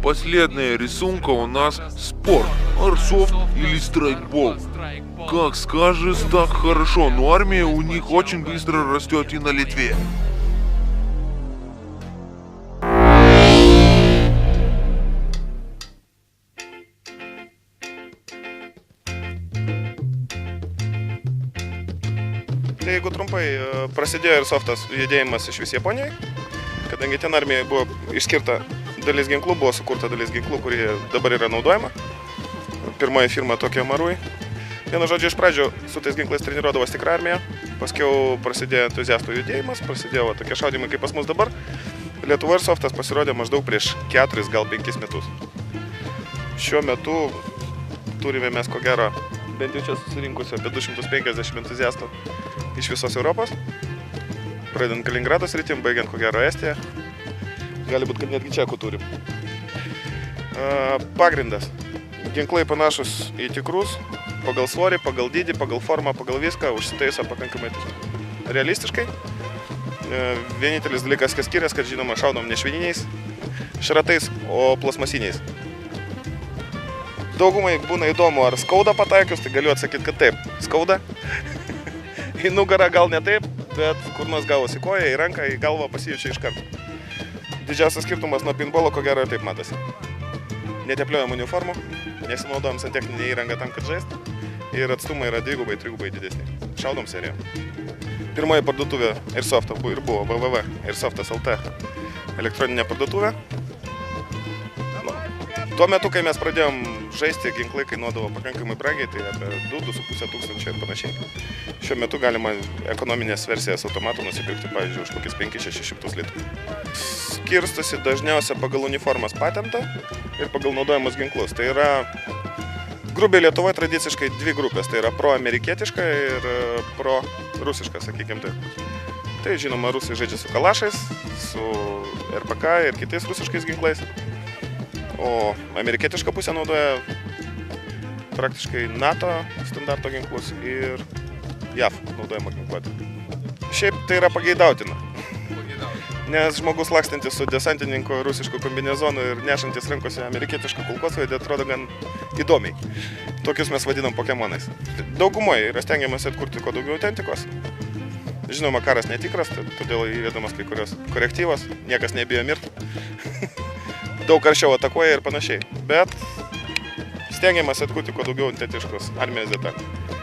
Последняя рисунка у нас спорт, Airsoft или страйкбол. Как скажешь, так хорошо, но армия у них очень быстро растет и на Литве. Tai jeigu trumpai, prasidėjo Airsoftas judėjimas iš vis Japonijoje, kadangi ten armijai buvo išskirta dalis ginklų, buvo sukurta dalis ginklų, kurie dabar yra naudojama. Pirmoji firma Tokio Marui. Vienu žodžiu, iš pradžių su tais ginklais treniruodavos tikra armija, paskiau prasidėjo entuziastų judėjimas, prasidėjo tokie šaudimai kaip pas mus dabar. Lietuvo Airsoftas pasirodė maždaug prieš 4, gal 5 metus. Šiuo metu turime mes ko gero bent jau čia susirinkusio apie 250 entuziastų iš visos Europos, pradedant Kaliningrado sritim, baigiant ko gero Estiją, gali būti, kad netgi čekų turim. Pagrindas. Ginklai panašus į tikrus, pagal svorį, pagal dydį, pagal formą, pagal viską, užsitaiso pakankamai realistiškai. Vienintelis dalykas, kas skiriasi, kad žinoma šaudom ne švininiais šratais, o plasmasiniais. Daugumai būna įdomu, ar skauda pataikius, tai galiu atsakyti, kad taip, skauda. Į nugarą gal ne taip, bet kur nors gavosi koją, į ranką, į galvą pasijaučia iš karto. Didžiausias skirtumas nuo pinbolo, ko gero, taip matosi. Netepliojam uniformų, nesinaudojam santechninę įrangą tam, kad žaist. Ir atstumai yra 2-3 didesni. Šaudom seriją. Pirmoji parduotuvė Airsoft'o ir buvo www Airsoftas LT elektroninė parduotuvė. Tuo metu, kai mes pradėjom žaisti, ginklai kainuodavo pakankamai brangiai, tai apie 2-2,5 tūkstančio ir panašiai. Šiuo metu galima ekonominės versijas automatų nusipirkti, pavyzdžiui, už kokius 500-600 litrų. Skirstosi dažniausia pagal uniformas patentą ir pagal naudojamus ginklus. Tai yra grubiai Lietuvoje tradiciškai 2 grupės, tai yra pro-amerikietiška ir pro-rusiška, sakykim taip. Tai žinoma, rusai žaidžia su kalašais, su RPK ir kitais rusiškais ginklais. O amerikietiška pusė naudoja praktiškai NATO standarto ginklus ir JAV naudojama ginkluotė. Šiaip tai yra pageidautina, nes žmogus lakstantis su desantininku rusišku kombinezonu ir nešantis rankose amerikietišką kulkosvaidį atrodo gan įdomiai. Tokius mes vadinam pokemonais. Daugumoje yra stengiamas atkurti kuo daugiau autentikos. Žinoma, karas netikras, todėl įvedamas kai kurios korektyvos, niekas nebijo mirti. Daug karščiau atakuoja ir panašiai, bet stengiamas atkurti kuo daugiau autentiškos armijos detalių.